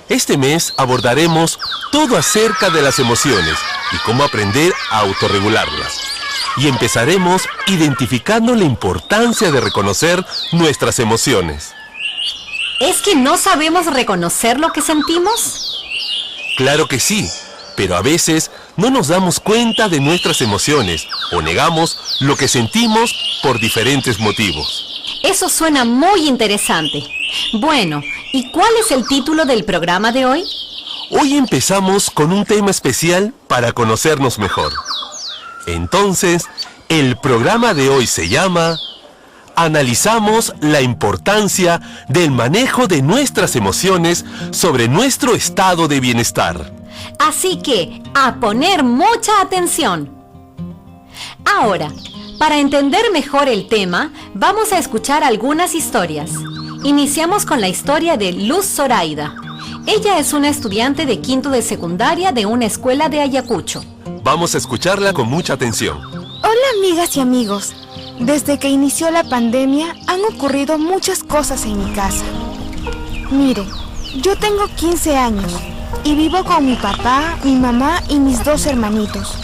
Este mes abordaremos todo acerca de las emociones y cómo aprender a autorregularlas. Y empezaremos identificando la importancia de reconocer nuestras emociones. ¿Es que no sabemos reconocer lo que sentimos? Claro que sí, pero a veces no nos damos cuenta de nuestras emociones o negamos lo que sentimos por diferentes motivos. Eso suena muy interesante. Bueno, ¿y cuál es el título del programa de hoy? Hoy empezamos con un tema especial para conocernos mejor. Entonces, el programa de hoy se llama Analizamos la importancia del manejo de nuestras emociones sobre nuestro estado de bienestar. Así que, a poner mucha atención. Ahora, para entender mejor el tema, vamos a escuchar algunas historias. Iniciamos con la historia de Luz Zoraida. Ella es una estudiante de quinto de secundaria de una escuela de Ayacucho. Vamos a escucharla con mucha atención. Hola amigas y amigos. Desde que inició la pandemia han ocurrido muchas cosas en mi casa. Miren, yo tengo 15 años y vivo con mi papá, mi mamá y mis 2 hermanitos.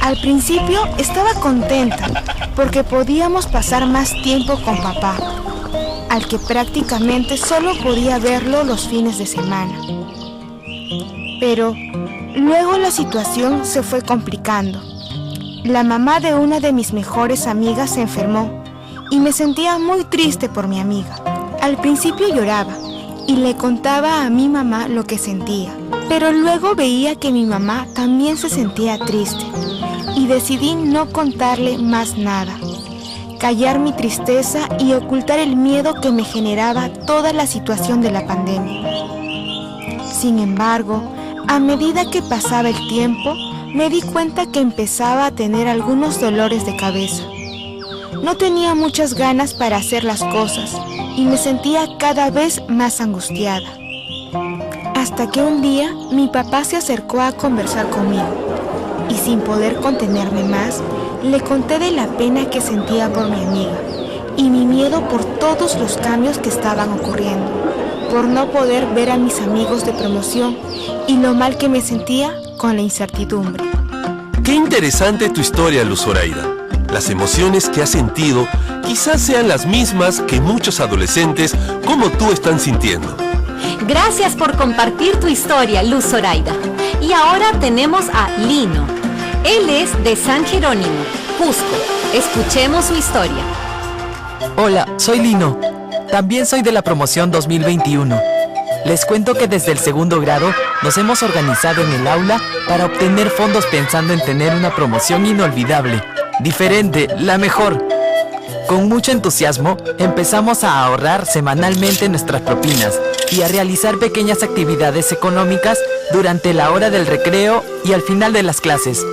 Al principio estaba contenta porque podíamos pasar más tiempo con papá, al que prácticamente solo podía verlo los fines de semana. Pero luego la situación se fue complicando. La mamá de una de mis mejores amigas se enfermó y me sentía muy triste por mi amiga. Al principio lloraba y le contaba a mi mamá lo que sentía, pero luego veía que mi mamá también se sentía triste y decidí no contarle más nada, callar mi tristeza y ocultar el miedo que me generaba toda la situación de la pandemia. Sin embargo, a medida que pasaba el tiempo, me di cuenta que empezaba a tener algunos dolores de cabeza. No tenía muchas ganas para hacer las cosas y me sentía cada vez más angustiada. Hasta que un día mi papá se acercó a conversar conmigo y sin poder contenerme más, le conté de la pena que sentía por mi amiga y mi miedo por todos los cambios que estaban ocurriendo, por no poder ver a mis amigos de promoción y lo mal que me sentía con la incertidumbre. Qué interesante tu historia, Luz Zoraida. Las emociones que has sentido quizás sean las mismas que muchos adolescentes como tú están sintiendo. Gracias por compartir tu historia, Luz Zoraida. Y ahora tenemos a Lino. Él es de San Jerónimo, Cusco. Escuchemos su historia. Hola, soy Lino. También soy de la promoción 2021. Les cuento que desde el segundo grado nos hemos organizado en el aula para obtener fondos pensando en tener una promoción inolvidable, diferente, la mejor. Con mucho entusiasmo empezamos a ahorrar semanalmente nuestras propinas y a realizar pequeñas actividades económicas durante la hora del recreo y al final de las clases.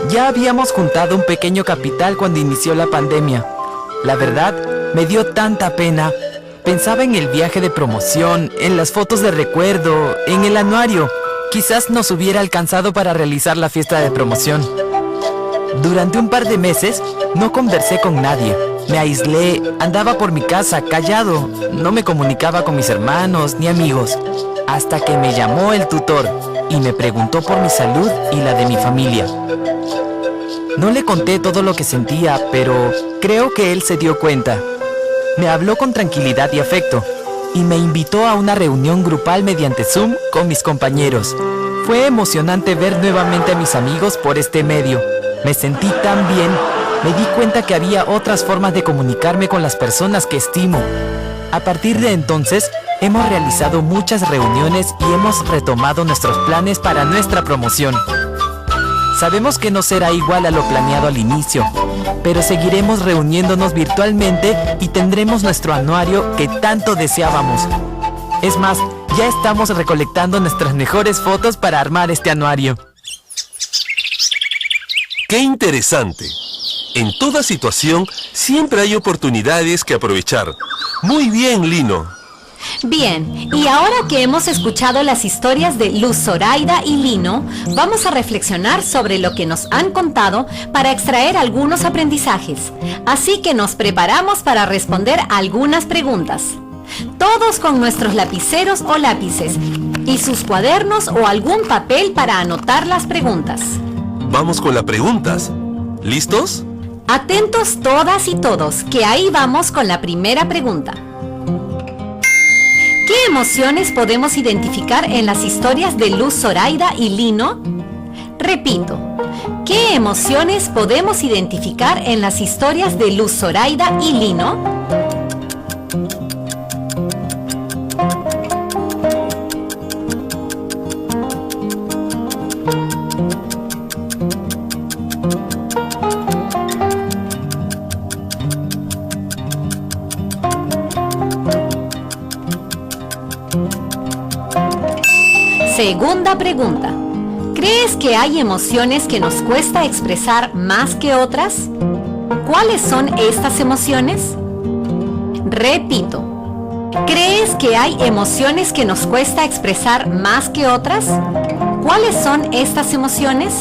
Ya habíamos juntado un pequeño capital cuando inició la pandemia. La verdad, me dio tanta pena. Pensaba en el viaje de promoción, en las fotos de recuerdo, en el anuario. Quizás nos hubiera alcanzado para realizar la fiesta de promoción. Durante un par de meses no conversé con nadie. Me aislé, andaba por mi casa callado. No me comunicaba con mis hermanos ni amigos. Hasta que me llamó el tutor y me preguntó por mi salud y la de mi familia. No le conté todo lo que sentía, pero creo que él se dio cuenta. Me habló con tranquilidad y afecto y me invitó a una reunión grupal mediante Zoom con mis compañeros. Fue emocionante ver nuevamente a mis amigos por este medio. Me sentí tan bien, me di cuenta que había otras formas de comunicarme con las personas que estimo. A partir de entonces, hemos realizado muchas reuniones y hemos retomado nuestros planes para nuestra promoción. Sabemos que no será igual a lo planeado al inicio, pero seguiremos reuniéndonos virtualmente y tendremos nuestro anuario que tanto deseábamos. Es más, ya estamos recolectando nuestras mejores fotos para armar este anuario. ¡Qué interesante! En toda situación siempre hay oportunidades que aprovechar. Muy bien, Lino. Bien, y ahora que hemos escuchado las historias de Luz Zoraida y Lino, vamos a reflexionar sobre lo que nos han contado para extraer algunos aprendizajes. Así que nos preparamos para responder algunas preguntas. Todos con nuestros lapiceros o lápices. y sus cuadernos o algún papel para anotar las preguntas. Vamos con las preguntas. ¿Listos? Atentos todas y todos, que ahí vamos con la primera pregunta. ¿Qué emociones podemos identificar en las historias de Luz Zoraida y Lino? Repito, ¿qué emociones podemos identificar en las historias de Luz Zoraida y Lino? Segunda pregunta. ¿Crees que hay emociones que nos cuesta expresar más que otras? ¿Cuáles son estas emociones? Repito. ¿Crees que hay emociones que nos cuesta expresar más que otras? ¿Cuáles son estas emociones?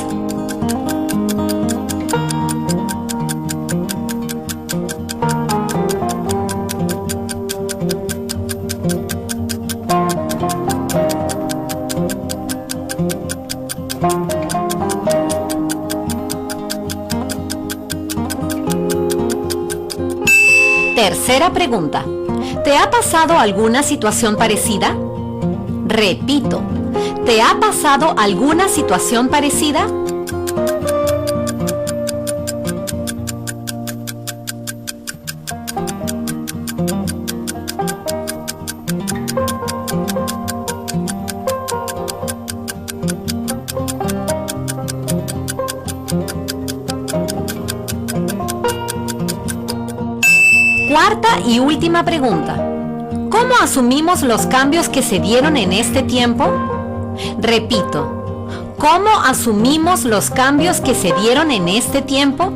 Tercera pregunta. ¿Te ha pasado alguna situación parecida? Repito, ¿te ha pasado alguna situación parecida? Cuarta y última pregunta. ¿Cómo asumimos los cambios que se dieron en este tiempo? Repito, ¿cómo asumimos los cambios que se dieron en este tiempo?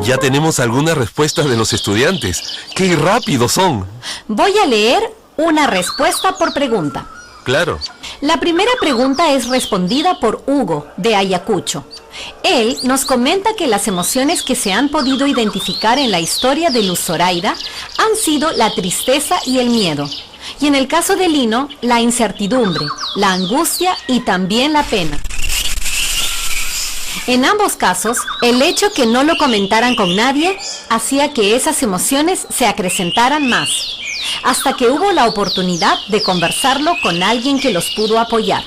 Ya tenemos algunas respuestas de los estudiantes. ¡Qué rápidos son! Voy a leer una respuesta por pregunta. Claro. La primera pregunta es respondida por Hugo, de Ayacucho. Él nos comenta que las emociones que se han podido identificar en la historia de Luz Zoraida han sido la tristeza y el miedo. Y en el caso de Lino, la incertidumbre, la angustia y también la pena. En ambos casos, el hecho que no lo comentaran con nadie hacía que esas emociones se acrecentaran más, hasta que hubo la oportunidad de conversarlo con alguien que los pudo apoyar.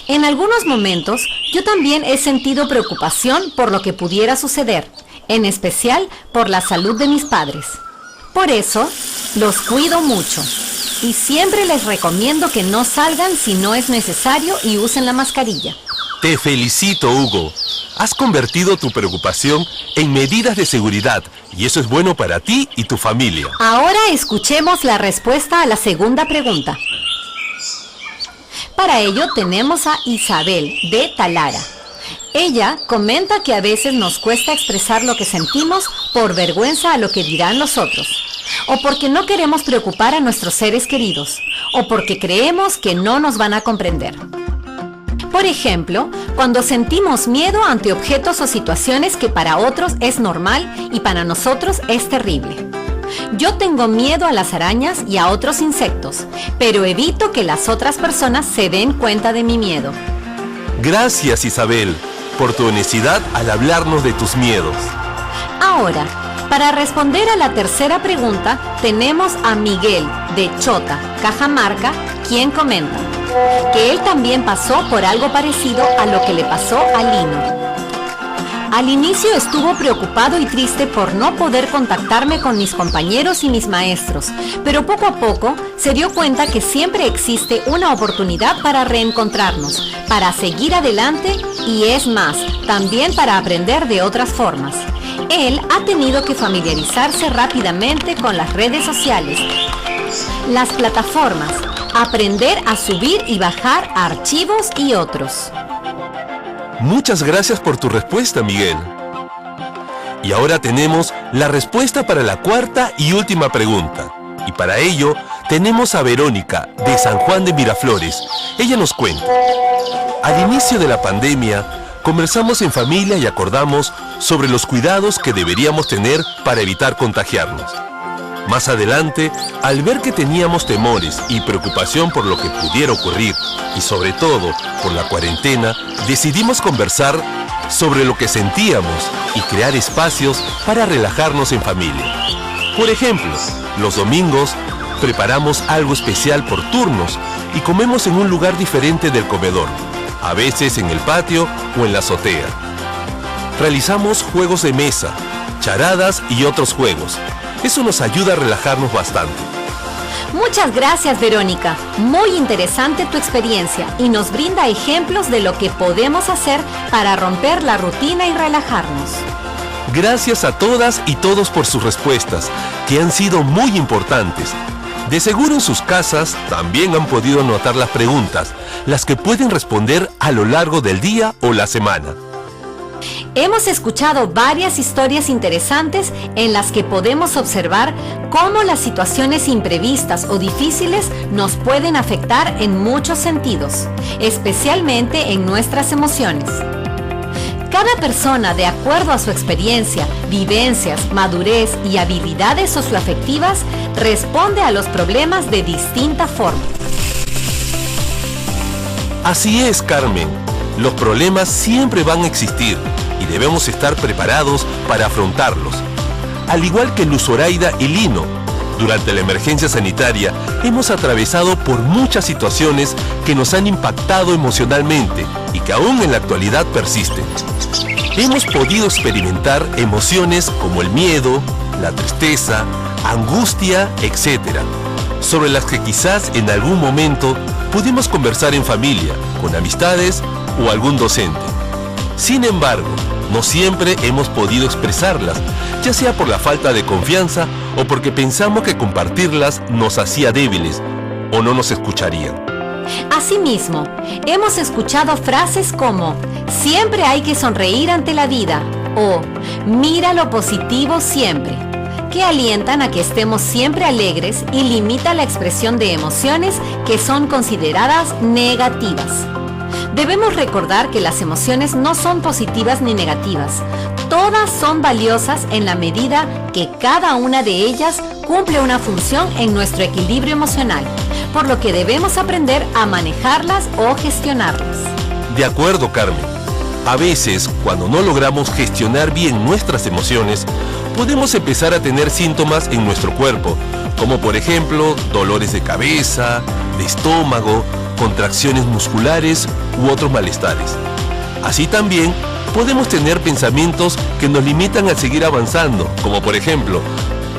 En algunos momentos, yo también he sentido preocupación por lo que pudiera suceder, en especial por la salud de mis padres. Por eso, los cuido mucho y siempre les recomiendo que no salgan si no es necesario y usen la mascarilla. Te felicito, Hugo. Has convertido tu preocupación en medidas de seguridad y eso es bueno para ti y tu familia. Ahora escuchemos la respuesta a la segunda pregunta. Para ello tenemos a Isabel, de Talara. Ella comenta que a veces nos cuesta expresar lo que sentimos por vergüenza a lo que dirán los otros, o porque no queremos preocupar a nuestros seres queridos, o porque creemos que no nos van a comprender. Por ejemplo, cuando sentimos miedo ante objetos o situaciones que para otros es normal y para nosotros es terrible. Yo tengo miedo a las arañas y a otros insectos, pero evito que las otras personas se den cuenta de mi miedo. Gracias, Isabel, por tu honestidad al hablarnos de tus miedos. Ahora, para responder a la tercera pregunta, tenemos a Miguel, de Chota, Cajamarca, quien comenta que él también pasó por algo parecido a lo que le pasó a Lino. Al inicio estuvo preocupado y triste por no poder contactarme con mis compañeros y mis maestros, pero poco a poco se dio cuenta que siempre existe una oportunidad para reencontrarnos, para seguir adelante y es más, también para aprender de otras formas. Él ha tenido que familiarizarse rápidamente con las redes sociales, las plataformas, aprender a subir y bajar archivos y otros. Muchas gracias por tu respuesta, Miguel. Y ahora tenemos la respuesta para la cuarta y última pregunta. Y para ello, tenemos a Verónica, de San Juan de Miraflores. Ella nos cuenta. Al inicio de la pandemia, conversamos en familia y acordamos sobre los cuidados que deberíamos tener para evitar contagiarnos. Más adelante, al ver que teníamos temores y preocupación por lo que pudiera ocurrir, y sobre todo por la cuarentena, decidimos conversar sobre lo que sentíamos y crear espacios para relajarnos en familia. Por ejemplo, los domingos preparamos algo especial por turnos y comemos en un lugar diferente del comedor, a veces en el patio o en la azotea. Realizamos juegos de mesa, charadas y otros juegos. Eso nos ayuda a relajarnos bastante. Muchas gracias, Verónica. Muy interesante tu experiencia y nos brinda ejemplos de lo que podemos hacer para romper la rutina y relajarnos. Gracias a todas y todos por sus respuestas, que han sido muy importantes. De seguro en sus casas también han podido anotar las preguntas, las que pueden responder a lo largo del día o la semana. Hemos escuchado varias historias interesantes en las que podemos observar cómo las situaciones imprevistas o difíciles nos pueden afectar en muchos sentidos, especialmente en nuestras emociones. Cada persona, de acuerdo a su experiencia, vivencias, madurez y habilidades socioafectivas, responde a los problemas de distinta forma. Así es, Carmen. Los problemas siempre van a existir y debemos estar preparados para afrontarlos. Al igual que Luz Zoraida y Lino, durante la emergencia sanitaria hemos atravesado por muchas situaciones que nos han impactado emocionalmente y que aún en la actualidad persisten. Hemos podido experimentar emociones como el miedo, la tristeza, angustia, etc., sobre las que quizás en algún momento pudimos conversar en familia, con amistades o algún docente. Sin embargo, no siempre hemos podido expresarlas, ya sea por la falta de confianza o porque pensamos que compartirlas nos hacía débiles o no nos escucharían. Asimismo, hemos escuchado frases como "siempre hay que sonreír ante la vida" o "mira lo positivo siempre", que alientan a que estemos siempre alegres y limita la expresión de emociones que son consideradas negativas. Debemos recordar que las emociones no son positivas ni negativas. Todas son valiosas en la medida que cada una de ellas cumple una función en nuestro equilibrio emocional, por lo que debemos aprender a manejarlas o gestionarlas. De acuerdo, Carmen. A veces, cuando no logramos gestionar bien nuestras emociones, podemos empezar a tener síntomas en nuestro cuerpo, como por ejemplo, dolores de cabeza, de estómago, contracciones musculares u otros malestares. Así también podemos tener pensamientos que nos limitan a seguir avanzando, como por ejemplo,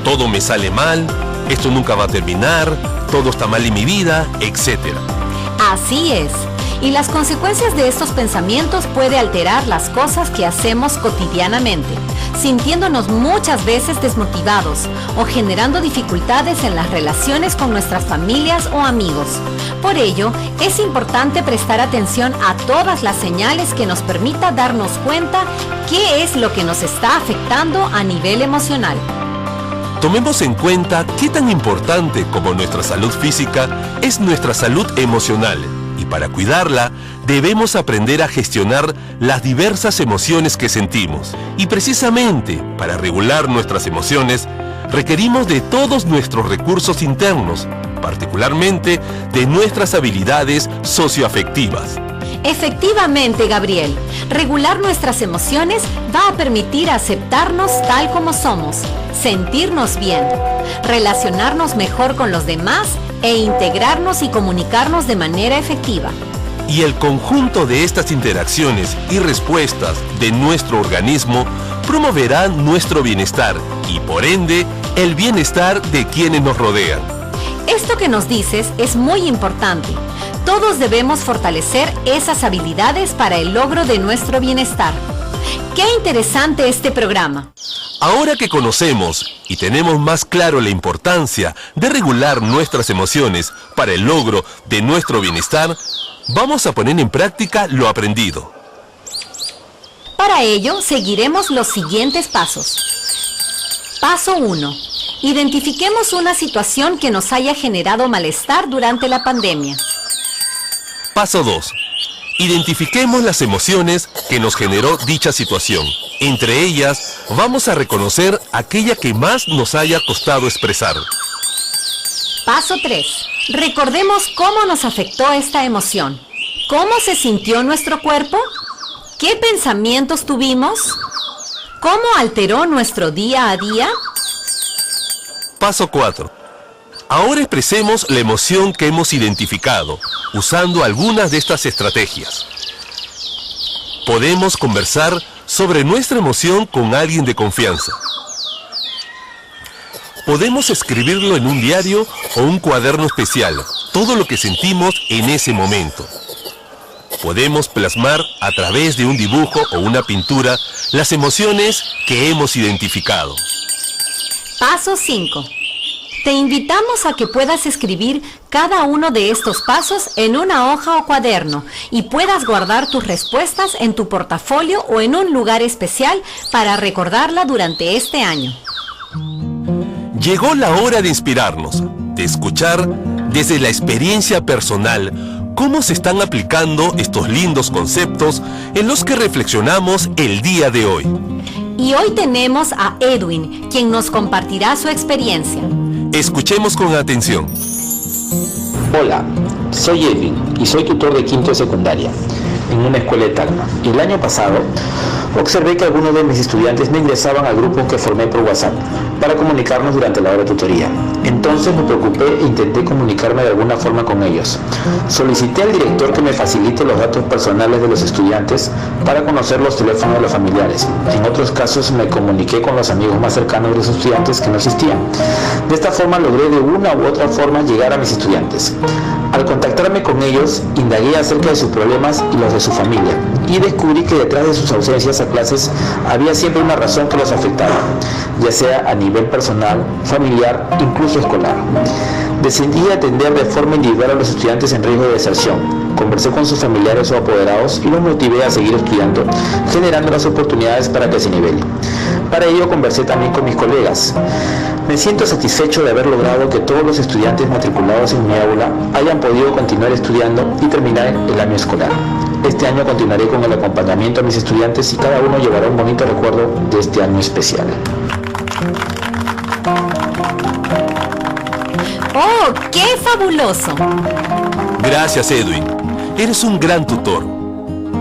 todo me sale mal, esto nunca va a terminar, todo está mal en mi vida, etc. Así es. Y las consecuencias de estos pensamientos puede alterar las cosas que hacemos cotidianamente, sintiéndonos muchas veces desmotivados o generando dificultades en las relaciones con nuestras familias o amigos. Por ello, es importante prestar atención a todas las señales que nos permita darnos cuenta qué es lo que nos está afectando a nivel emocional. Tomemos en cuenta qué tan importante como nuestra salud física es nuestra salud emocional. Y para cuidarla, debemos aprender a gestionar las diversas emociones que sentimos. Y precisamente, para regular nuestras emociones, requerimos de todos nuestros recursos internos, particularmente de nuestras habilidades socioafectivas. Efectivamente, Gabriel, regular nuestras emociones va a permitir aceptarnos tal como somos, sentirnos bien, relacionarnos mejor con los demás e integrarnos y comunicarnos de manera efectiva. Y el conjunto de estas interacciones y respuestas de nuestro organismo promoverá nuestro bienestar y, por ende, el bienestar de quienes nos rodean. Esto que nos dices es muy importante. Todos debemos fortalecer esas habilidades para el logro de nuestro bienestar. ¡Qué interesante este programa! Ahora que conocemos y tenemos más claro la importancia de regular nuestras emociones para el logro de nuestro bienestar, vamos a poner en práctica lo aprendido. Para ello, seguiremos los siguientes pasos. Paso 1. Identifiquemos una situación que nos haya generado malestar durante la pandemia. Paso 2. Identifiquemos las emociones que nos generó dicha situación. Entre ellas, vamos a reconocer aquella que más nos haya costado expresar. Paso 3. Recordemos cómo nos afectó esta emoción. ¿Cómo se sintió nuestro cuerpo? ¿Qué pensamientos tuvimos? ¿Cómo alteró nuestro día a día? Paso 4. Ahora expresemos la emoción que hemos identificado, usando algunas de estas estrategias. Podemos conversar sobre nuestra emoción con alguien de confianza. Podemos escribirlo en un diario o un cuaderno especial, todo lo que sentimos en ese momento. Podemos plasmar a través de un dibujo o una pintura las emociones que hemos identificado. Paso 5. Te invitamos a que puedas escribir cada uno de estos pasos en una hoja o cuaderno y puedas guardar tus respuestas en tu portafolio o en un lugar especial para recordarla durante este año. Llegó la hora de inspirarnos, de escuchar desde la experiencia personal cómo se están aplicando estos lindos conceptos en los que reflexionamos el día de hoy. Y hoy tenemos a Edwin, quien nos compartirá su experiencia. Escuchemos con atención. Hola, soy Edwin y soy tutor de quinto de secundaria en una escuela de Tacna. El año pasado observé que algunos de mis estudiantes no ingresaban al grupo que formé por WhatsApp para comunicarnos durante la hora de tutoría. Entonces me preocupé e intenté comunicarme de alguna forma con ellos. Solicité al director que me facilite los datos personales de los estudiantes para conocer los teléfonos de los familiares. En otros casos me comuniqué con los amigos más cercanos de los estudiantes que no existían. De esta forma logré de una u otra forma llegar a mis estudiantes. Al contactarme con ellos, indagué acerca de sus problemas y los de su familia, y descubrí que detrás de sus ausencias a clases había siempre una razón que los afectaba, ya sea a nivel personal, familiar, incluso escolar. Decidí atender de forma individual a los estudiantes en riesgo de deserción. Conversé con sus familiares o apoderados y los motivé a seguir estudiando, generando las oportunidades para que se nivelen. Para ello conversé también con mis colegas. Me siento satisfecho de haber logrado que todos los estudiantes matriculados en mi aula hayan podido continuar estudiando y terminar el año escolar. Este año continuaré con el acompañamiento a mis estudiantes y cada uno llevará un bonito recuerdo de este año especial. ¡Oh, qué fabuloso! Gracias, Edwin. Eres un gran tutor.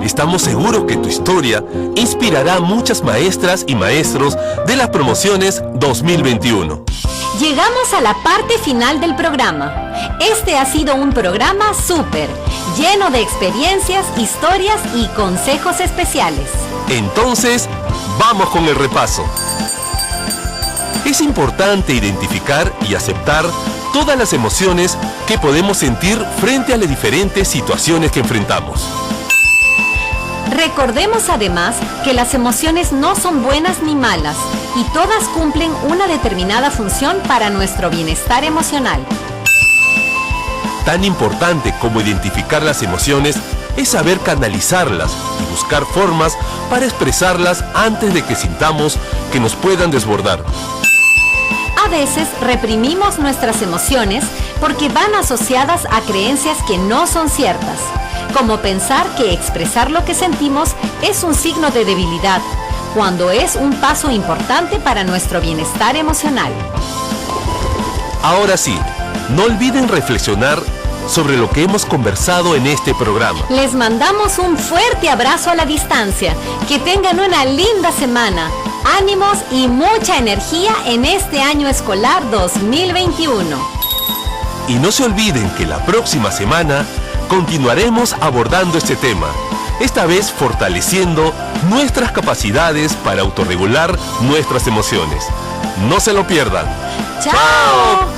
Estamos seguros que tu historia inspirará a muchas maestras y maestros de las promociones 2021. Llegamos a la parte final del programa. Este ha sido un programa súper, lleno de experiencias, historias y consejos especiales. Entonces, vamos con el repaso. Es importante identificar y aceptar todas las emociones que podemos sentir frente a las diferentes situaciones que enfrentamos. Recordemos además que las emociones no son buenas ni malas y todas cumplen una determinada función para nuestro bienestar emocional. Tan importante como identificar las emociones es saber canalizarlas y buscar formas para expresarlas antes de que sintamos que nos puedan desbordar. A veces reprimimos nuestras emociones porque van asociadas a creencias que no son ciertas, como pensar que expresar lo que sentimos es un signo de debilidad, cuando es un paso importante para nuestro bienestar emocional. Ahora sí, no olviden reflexionar sobre lo que hemos conversado en este programa. Les mandamos un fuerte abrazo a la distancia. Que tengan una linda semana. Ánimos y mucha energía en este año escolar 2021. Y no se olviden que la próxima semana continuaremos abordando este tema, esta vez fortaleciendo nuestras capacidades para autorregular nuestras emociones. No se lo pierdan. ¡Chao!